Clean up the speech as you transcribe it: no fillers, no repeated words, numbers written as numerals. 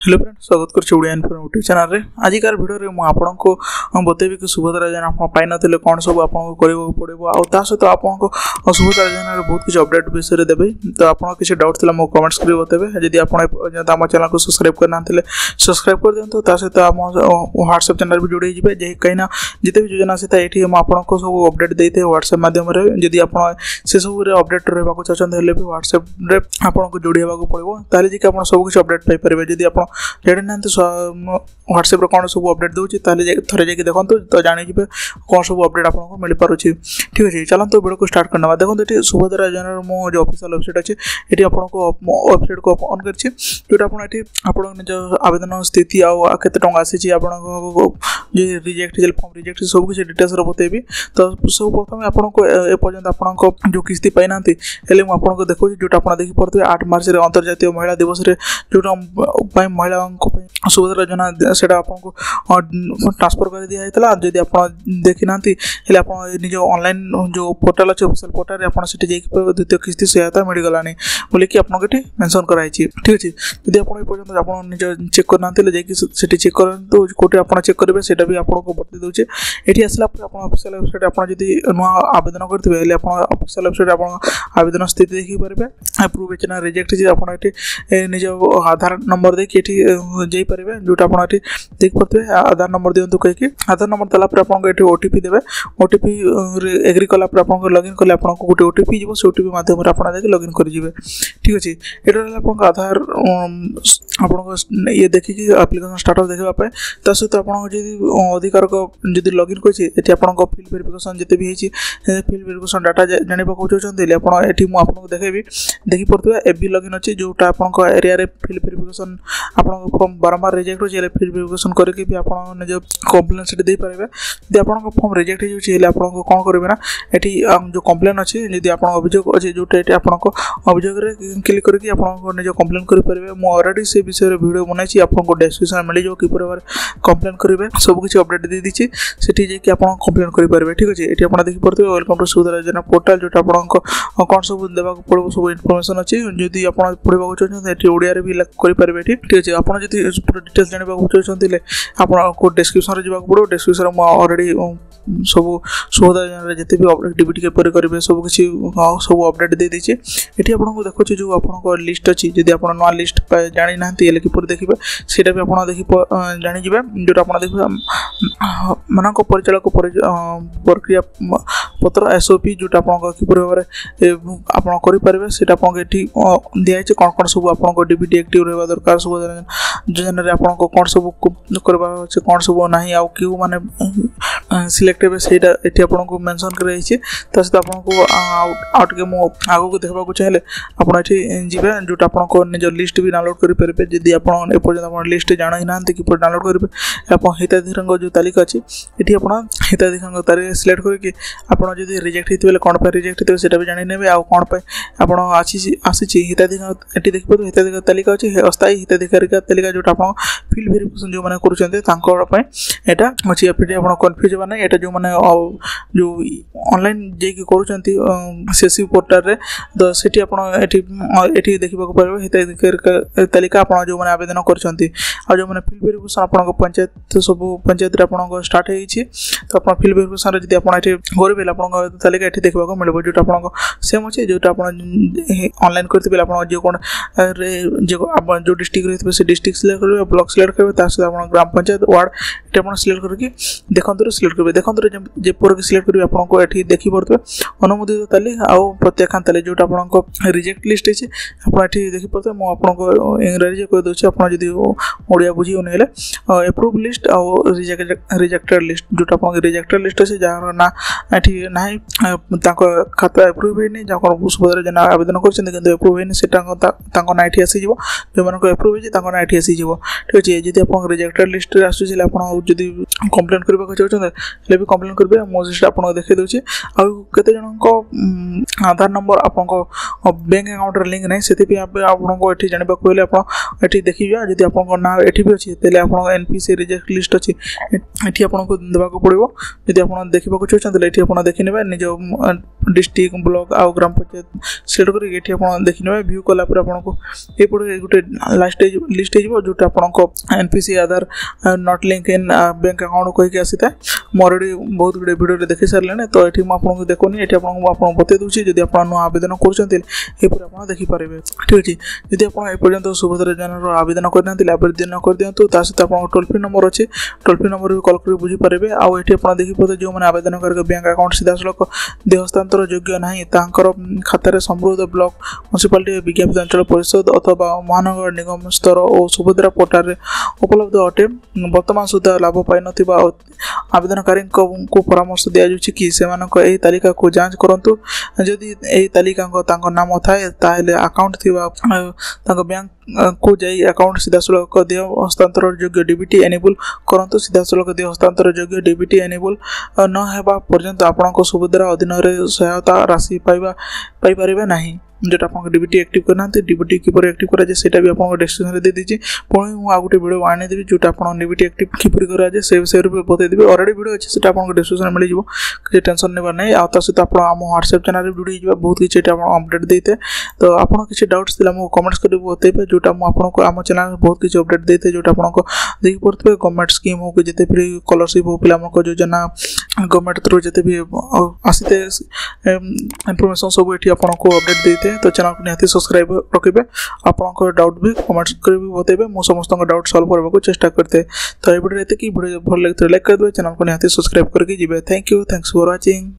Hello friend स्वागत कर Odia info YouTube channel रे आजिकार वीडियो रे आपको बतेबी कि सुभद्रा योजना आप पाई नथिले कोन सब आपको करबो पड़िबो आ ता सहित आपको सुभद्रा योजना रे बहुत कुछ अपडेट विषय रे देबे। तो आपन किसी डाउट थिला मो कमेंट्स करी बतेबे। यदि आपन हम चैनल को सब्सक्राइब करना थिले सब्सक्राइब कर दियंतो ता सहित हम व्हाट्सएप चैनल भी जोड़ी जिबे जे कहिना जते भी योजना से एठी हम आपको सब अपडेट देते व्हाट्सएप माध्यम रे। यदि आपन से सब रे अपडेट रहबा को चाहछन हेले भी व्हाट्सएप रे आपन को जोड़ी हेबा को पड़िबो ताले जे कि आपन सब कुछ अपडेट पाई परबे। यदि आपन जानि ना व्हाट्सएप रे कौन सब अपडेट दूची ताले थरे जाके देखंतु तो जानि जिबे कौन सब अपडेट आपको मिल पारुची। ठीक अछि चलंतु वीडियो को स्टार्ट करना। देखंतु एठी सुभद्रा योजना मो जो ऑफिशियल वेबसाइट अछि एठी आपको वेबसाइट को ऑन करछि जोटा आपन एठी आपन जो आवेदन स्थिति आ केते टंगा आसी छि आपन जे रिजेक्ट जेल फॉर्म रिजेक्ट सब कुछ डिटेल्स रो बतेबी। तो सब प्रथम आपनको ए पर्यंत आपनको जो किस्ती पाई नांती हेले म आपनको देखौ जोटा आपन देखि परतबे 8 मार्च रे अंतर्राष्ट्रीय महिला दिवस रे जोटा पाई महिला सुभद्रा योजना सेटा आपको ट्रांसफर कर दिया हेतला। जदि आप देखि नांती हेले आप निज ऑनलाइन जो पोर्टल अछि ऑफिशियल पोर्टल रे आपन सेठी जेकी द्वितीय किस्ती सहायता मिल गलानी बोले कि आपन केटी मेंशन कराई छी। ठीक अछि यदि आप पर्यंत आपन निज चेक कर नांती जेकी सेठी चेक करंतु कोटे आपन चेक करबे सेटा भी आपको बता दोचे। एठी आसला पर आपन ऑफिशियल वेबसाइट आपन जदि नुवा आवेदन करथिबे हेले आपन ऑफिशियल वेबसाइट आपन आवेदन स्थिति देखि परबे अप्रूव एचना रिजेक्ट जे आपन एठी निज आधार नंबर देखि एठी जे परबे जोटा आपन एठी देख पड़ते आधार नंबर दियंतु कहि कि आधार नंबर दला पर आपन एठी ओटीपी देबे। ओटीपी रे एग्री कला पर आपन लॉगिन कले आपन को गोटे ओटीपी जीवो से ओटीपी माध्यम रे आपन देखि लॉगिन कर जिवे। ठीक अछि एटा आपन आधार आपन ये देखि कि एप्लीकेशन स्टाटस देखबा पे त सहित आपन जदि अधिकार को जदि लॉगिन करछि एठी आपन को फिल वेरिफिकेशन जते भी हेछि फिल वेरिफिकेशन डाटा जानिबा को चाहछन आपन एठी मु आपन को देखेबी देखि पड़तबे एबी लॉगिन अछि जोटा आपन को एरिया रे फिल वेरिफिकेशन आपन फॉर्म बारंबार रिजेक्ट हो जेले फिल वेरिफिकेशन करके भी आपन निज कंप्लेन सेट दे पारेबे। यदि आपन को फॉर्म रिजेक्ट हो जेले हेले आपन को कोन करबे ना एठी जो कंप्लेन अछि यदि आपन अभियोग अछि जोटा एठी आपन को अभियोग रे क्लिक करके आपन को निज कंप्लेन कर पारेबे। मु ऑलरेडी से विषय रे वीडियो बनाई छी आपन को डिस्क्रिप्शन मिल जो कि पूरा कंप्लेन करबे सब कुछ अपडेट दे दिछि सेठी जे कि आपन कंप्लेन कर पारेबे। ठीक अछि एठी आपन देखि पड़ते वेलकम टू सुभद्रा योजना पोर्टल जोटा आपन को कोन सब देबा को पड़ो सब इंफॉर्मेशन अछि। यदि आपन पढिबा को चाहछन एठी ओडिया रे भी कर पारेबे। ठीक अछि आपन जदि पूरा डिटेल्स जानिबा को चाहछन आपन को डिस्क्रिप्शन रे जिबा को पड़ो डिस्क्रिप्शन रे म ऑलरेडी सब सुभद्रा योजना रे जते भी एक्टिविटी के पर करबे सब कुछ सब अपडेट दे दिछि। एठी आपन को देखो जो आपन को लिस्ट अछि यदि आपन नवा लिस्ट जानि नांती एले कि पर देखिबे सेटा भी आपन देखि जानि जिबे जोटा आपन देखिबे मानन को परिचालक प्रक्रिया पत्र एसओपी जोटा आपन को कि पर आपन करि परबे सेटा आपन एठी दिया छै कोन कोन सब आपन को डीबीटी एक्टिव रहबा दरकार सुभद्रा योजना रे आपन को कोन सब करबा छै कोन सब नाही आ क्यू माने सिलेक्ट हेबे सेटा एठी आपन को मेंशन करे छै। तस आपन को आउट के मो आगो को देखबा को चाहले आपन एठी जिबे जोटा आपन को निज लिस्ट भी डाउनलोड करि परबे। यदि आपन ए पर्यंत आपन लिस्ट जानै नांती कि पर डाउनलोड करबे आपन हिताधिकारीक जो तालिका अछि एठी आपन हिताधिकारीक तालिका सिलेक्ट करके आपन जदि रिजेक्ट हितबेले कोन पे रिजेक्ट हितबे सेटा भी जानि नेबे आ कोन पे आपन आसी हिताधिकारी एठी देखबो हिताधिकारी तालिका अछि अस्थायी हिताधिकारी तालिका जोटा आपन फिल वेरिफिकेशन जो माने करूछन्ते तांको पे एटा अछि एपि आपन कंफ्यूज बने एटा जो माने जो ऑनलाइन जे कि करूछन्ती सेसी पोर्टल रे तो सेठी आपन एठी देखिबा को परबे हिताधिकारी तालिका आपन जो माने आवेदन करूछन्ती आ जो माने फिल वेरिफिकेशन आपन को पंचायत सब पंचायत रे आपन को स्टार्ट हेछि तो आपन फिल वेरिफिकेशन रे जदि आपन एठी करबे आपन को तालिका एठी देखबा को मिलबो जोटा आपन को सेम अछि जोटा आपन ऑनलाइन करथिबे आपन जे कोन रे जे आपन जो डिस्ट्रिक्ट रहथिबे से डिस्ट्रिक्ट सिलेक्ट करबे ब्लॉक सिलेक्ट करबे ता से आपन ग्राम पंचायत वार्ड एटा आपन सिलेक्ट करके देखंतु सिलेक्ट करबे। देखंतु जे पर के सिलेक्ट करबे आपन को एठी देखि पड़तबे अनुमोदित तालिका आ प्रत्याख्यान तालिका जोटा आपन को रिजेक्ट लिस्ट अछि आपन एठी देखि पड़तबे मो आपन को इंग्लिश कह दोछि आपन जदि ओडिया बुझी ओनेले अप्रूव लिस्ट आ रिजेक्टेड लिस्ट जोटा आपन रिजेक्टेड लिस्ट अछि जार ना एठी नाही ताको खाता अप्रूव हेनी जाको सुभद्रा योजना आवेदन करछन किंतु अप्रूव हेनी सेटा ताको ना एठी आसी जिवो जे मन को अप्रूव हे ताको ना एठी आसी जिवो। ठीक अछि जदि आप रिजेक्टेड लिस्ट आसूँ आप कंप्लेन करने चाहते भी कंप्लेन करेंगे मुझे आपको देखी दूसरी आते जन आधार नंबर आपको बैंक अकाउंट लिंक नहीं से आपको ये जानवाक ये देखिए जब आप ना ये भी अच्छी तेल आप एनपीसी रिजेक्ट लिस्ट अच्छी ये आपको देवाक पड़ो जब आप देखा चाहते ये आप देखने निज डिस्ट्रिक्ट ब्लॉक आउ ग्राम पंचायत सेट करके आप देखने व्यू कलापर आपको ये गोटे लास्ट लिस्ट हो जो आपको NPC Aadhaar not link in bank account कहीकि आसी था मोर बहुत गुड़े भिडियो देखी सारे तो ये आपको देखनी ये आपको बता दूसरी जब आप नुआ आवेदन कर देखिपारे ठीक अच्छे जदि आप सुभद्रा योजनार आवेदन करना आवेदन कर दिखाँ ता सहित आप टोल फ्री नंबर अच्छे टोल फ्री नंबर भी कल कर बुझीपारे आउ ये आप देखिए जो मैंने आवेदन कर बैंक अकाउंट सीधा सड़क दे हस्तांतर योग्य ना तांकर खातार समृद्ध ब्लॉक म्यूनिसिपालिटी विज्ञापित अंचल परिषद अथवा महानगर निगम स्तर और सुभद्रा पोर्टाल उपलब्ध अटे वर्तमान सुधा लाभ पाई नथिबा आवेदनकारी को परामर्श दिया कि से तालिका को जांच करंतु जदि यही तालिका नाम थाए ताहेले अकाउंट थिबा बैंक को जाई अकाउंट सीधा सड़क देय हस्तांतर योग्य डीबीटी एनेबल करंतु सीधा सड़क देय हस्तांतर योग्य डीबीटी एनेबल न हेबा पर्यंत आपनको सुभद्रा अधीन रे सहायता राशि पाई पारिबा नहीं जो आप डीबीटी एक्टिव करना डीबीटी किपर एक्टिव कराए से भी आपको डिस्क्रिप्शन दे दीजिए पुणी मुझे गोटे वीडियो आनीदेवी जो आप डीबीटी एक्टिव किपर कराए से विषय में बतईदेवी ऑलरेडी वीडियो अच्छे से आपको डिस्क्रिप्शन मिल जाए किसी टेंशन नहीं नहीं आता सहित आप व्हाट्सएप चैनल वीडियो बहुत किसी अपडेट देते तो आपको किसी डाउट्स थे कमेंट्स कर बतेबे जोटा आपको आम चैनल बहुत किसी अपडेट देते जो आपको देखी पड़े गवर्नमेंट स्कीम हो कि जिते भी स्कॉलरशिप हो पिला योजना गवर्नमेंट थ्रू जिते भी आसी इनफॉरमेशन सब ये आपको अपडेट देते तो चैनल को निहाती सब्सक्राइब रखिए आपंकर डाउट भी कमेंट्स कर बतेबे मु समस्त डाउट सॉल्व करने को चेष्टा करते तो ये वीडियो वीडियो भल लगे लाइक कर दे चैनल को निहाती सब्सक्राइब करके जी thank you thanks for watching.